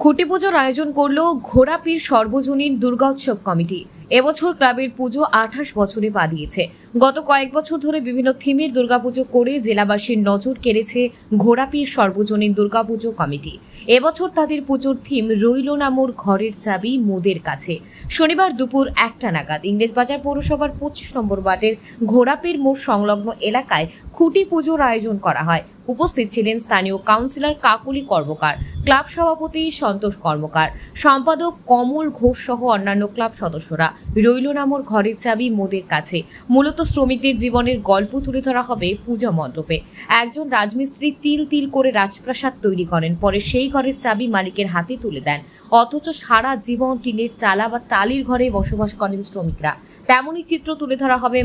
খুঁটি পুজোর আয়োজন করল ঘোড়াপীর সর্বজনীন দুর্গোৎসব কমিটি। এবছর ক্লাবের পুজো 28 বছরে পা দিয়েছে। গত কয়েক বছর ধরে বিভিন্ন থিমের দুর্গাপুজো করে জেলাবাসীর নজর কেড়েছে ঘোড়াপীর সর্বজনীন দুর্গাপুজো কমিটি। এবছর তাদের পুজোর থিম রইল না মোর ঘরের চাবি মোদের কাছে। শনিবার দুপুর 1টা নাগাদ ইংরেজবাজার পৌরসভার 25 নম্বর ওয়ার্ডের ঘোড়াপীর মোড় সংলগ্ন এলাকায় খুঁটি পুজোর আয়োজন করা হয়। উপস্থিত ছিলেন স্থানীয় কাউন্সিলর কাকুলি কর্মকার, ক্লাব সভাপতি সন্তোষ কর্মকার, সম্পাদক কমল ঘোষ সহ অন্যান্য ক্লাব সদস্যরা। রইল না মোর ঘরের চাবি মোদের কাছে মূলত শ্রমিকদের জীবনের গল্প তুলে ধরা হবে পূজা মণ্ডপে। একজন রাজমিস্ত্রি তিল তিল করে রাজপ্রাসাদ তৈরি করেন, পরে সেই ঘরের চাবি মালিকের হাতে তুলে দেন, অথচ সারা জীবন টিনের চালা বা টালির ঘরে বসবাস করেন শ্রমিকরা। তেমনই চিত্র তুলে ধরা হবে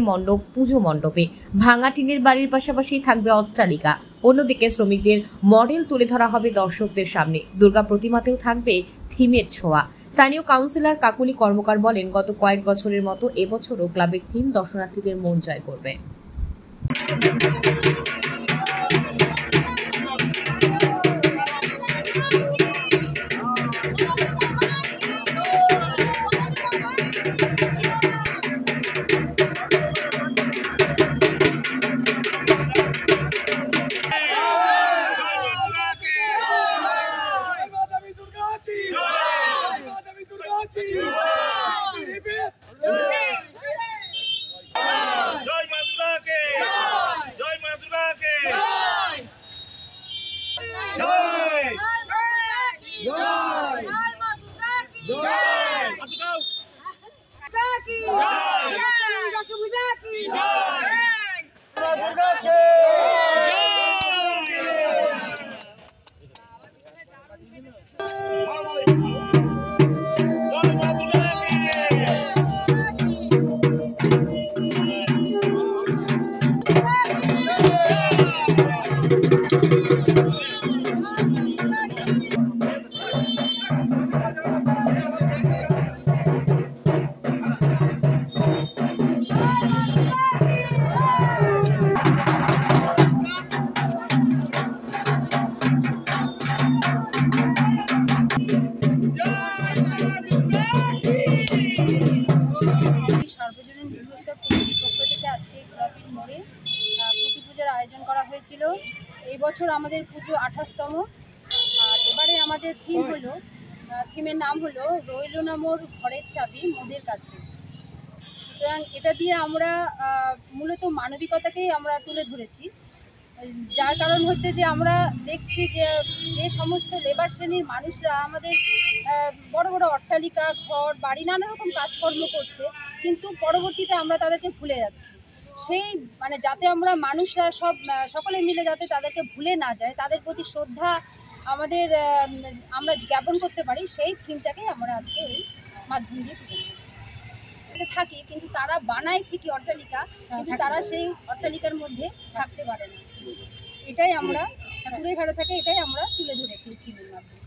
পুজো মণ্ডপে। ভাঙা টিনের বাড়ির পাশাপাশি থাকবে অট্টালিকা। অন্যদিকে শ্রমিকদের মডেল তুলে ধরা হবে দর্শকদের সামনে। দুর্গা প্রতিমাতেও থাকবে থিমের ছোঁয়া। স্থানীয় কাউন্সিলর কাকুলি কর্মকার বলেন, গত কয়েক বছরের মতো এবছরও ক্লাবের থিম দর্শনার্থীদের মন জয় করবে। সর্বজনীন দুর্গোৎসব কমিটির পক্ষ থেকে আজকে ঘোড়াপীর মোড়ে খুঁটি পুজোর আয়োজন করা হয়েছিল। এই বছর আমাদের পুজো 28তম। আর এবারে আমাদের থিমের নাম হলো রইল না মোর ঘরের চাবি মোদের কাছে। সুতরাং এটা দিয়ে আমরা মূলত মানবিকতাকেই আমরা তুলে ধরেছি। যার কারণ হচ্ছে যে আমরা দেখছি যে সমস্ত লেবার শ্রেণীর মানুষরা আমাদের বড় বড় অট্টালিকা, ঘর, বাড়ি, নানা রকম কাজকর্ম করছে, কিন্তু পরবর্তীতে আমরা তাদেরকে ভুলে যাচ্ছি। সেই যাতে আমরা মানুষরা সকলে মিলে যাতে তাদেরকে ভুলে না যায়, তাদের প্রতি শ্রদ্ধা আমরা জ্ঞাপন করতে পারি, সেই থিমটাকেই আমরা আজকে এই মাধ্যম দিয়ে তুলে ধরেছি। থাকি কিন্তু তারা বানায় ঠিকই অট্টালিকা, কিন্তু তারা সেই অট্টালিকার মধ্যে থাকতে পারে না। এটাই আমরা ঠাকুরের ঘরে থাকে, এটাই আমরা তুলে ধরেছি থিমের মাধ্যমে।